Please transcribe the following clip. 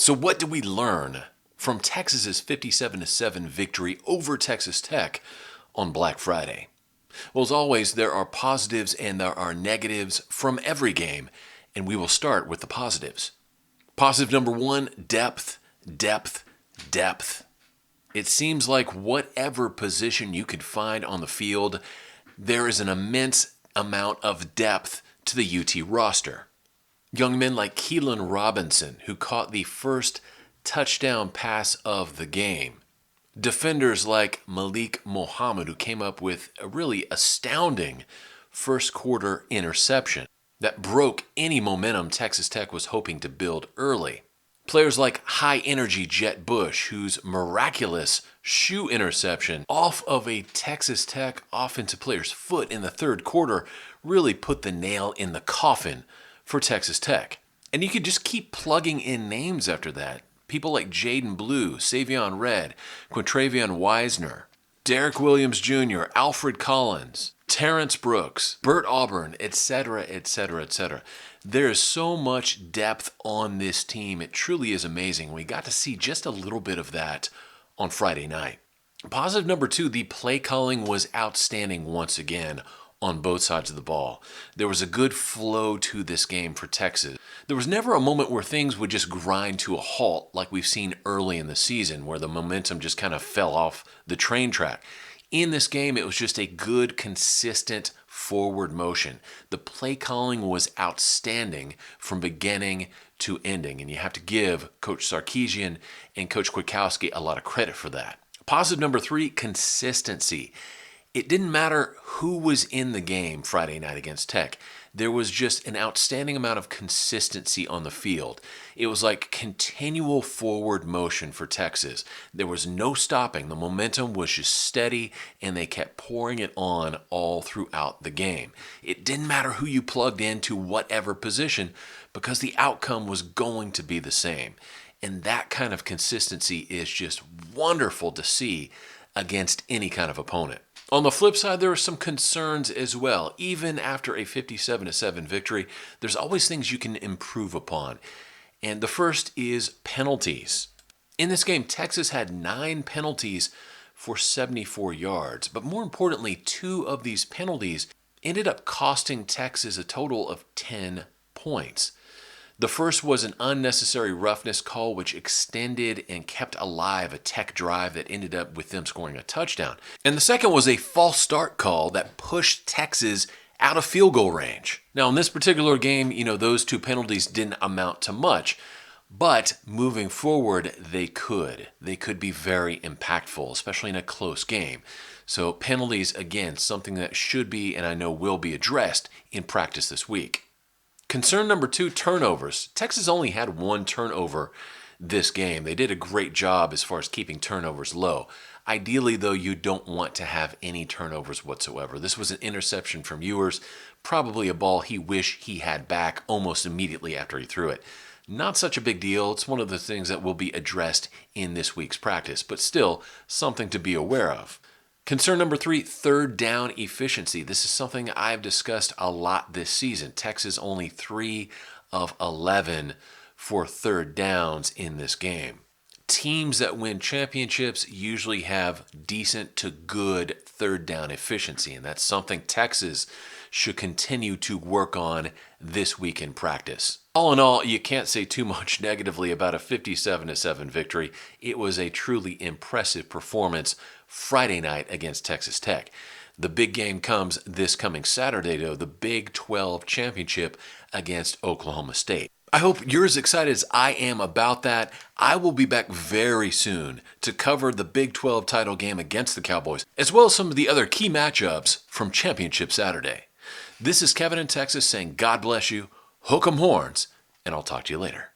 So what did we learn from Texas's 57-7 victory over Texas Tech on Black Friday? Well, as always, there are positives and there are negatives from every game, and we will start with the positives. Positive number one, depth, depth, depth. It seems like whatever position you could find on the field, there is an immense amount of depth to the UT roster. Young men like Keelan Robinson, who caught the first touchdown pass of the game. Defenders like Malik Mohammed, who came up with a really astounding first quarter interception that broke any momentum Texas Tech was hoping to build early. Players like high-energy Jet Bush, whose miraculous shoe interception off of a Texas Tech offensive player's foot in the third quarter really put the nail in the coffin for Texas Tech. And you could just keep plugging in names after that. People like Jaden Blue, Savion Red, Quintravion Wisner, Derek Williams Jr., Alfred Collins, Terrence Brooks, Bert Auburn, etc., etc., etc. There is so much depth on this team. It truly is amazing. We got to see just a little bit of that on Friday night. Positive number two, the play calling was outstanding once again on both sides of the ball. There was a good flow to this game for Texas. There was never a moment where things would just grind to a halt like we've seen early in the season, where the momentum just kind of fell off the train track. In this game, it was just a good, consistent forward motion. The play calling was outstanding from beginning to ending, and you have to give Coach Sarkisian and Coach Kwiatkowski a lot of credit for that. Positive number three, consistency. It didn't matter who was in the game Friday night against Tech. There was just an outstanding amount of consistency on the field. It was like continual forward motion for Texas. There was no stopping. The momentum was just steady, and they kept pouring it on all throughout the game. It didn't matter who you plugged into whatever position, because the outcome was going to be the same. And that kind of consistency is just wonderful to see against any kind of opponent. On the flip side, there are some concerns as well. Even after a 57-7 victory, there's always things you can improve upon. And the first is penalties. In this game, Texas had 9 penalties for 74 yards. But more importantly, 2 of these penalties ended up costing Texas a total of 10 points. The first was an unnecessary roughness call, which extended and kept alive a Tech drive that ended up with them scoring a touchdown. And the second was a false start call that pushed Texas out of field goal range. Now, in this particular game, those 2 penalties didn't amount to much, but moving forward, they could. They could be very impactful, especially in a close game. So penalties, again, something that should be, and I know will be, addressed in practice this week. Concern number 2, turnovers. Texas only had 1 turnover this game. They did a great job as far as keeping turnovers low. Ideally, though, you don't want to have any turnovers whatsoever. This was an interception from Ewers, probably a ball he wished he had back almost immediately after he threw it. Not such a big deal. It's one of the things that will be addressed in this week's practice, but still something to be aware of. Concern number 3, third down efficiency. This is something I've discussed a lot this season. Texas only 3 of 11 for third downs in this game. Teams that win championships usually have decent to good third down efficiency, and that's something Texas should continue to work on this week in practice. All in all, you can't say too much negatively about a 57-7 victory. It was a truly impressive performance Friday night against Texas Tech. The big game comes this coming Saturday, though, the Big 12 championship against Oklahoma State. I hope you're as excited as I am about that. I will be back very soon to cover the Big 12 title game against the Cowboys, as well as some of the other key matchups from Championship Saturday. This is Kevin in Texas saying God bless you, hook 'em horns, and I'll talk to you later.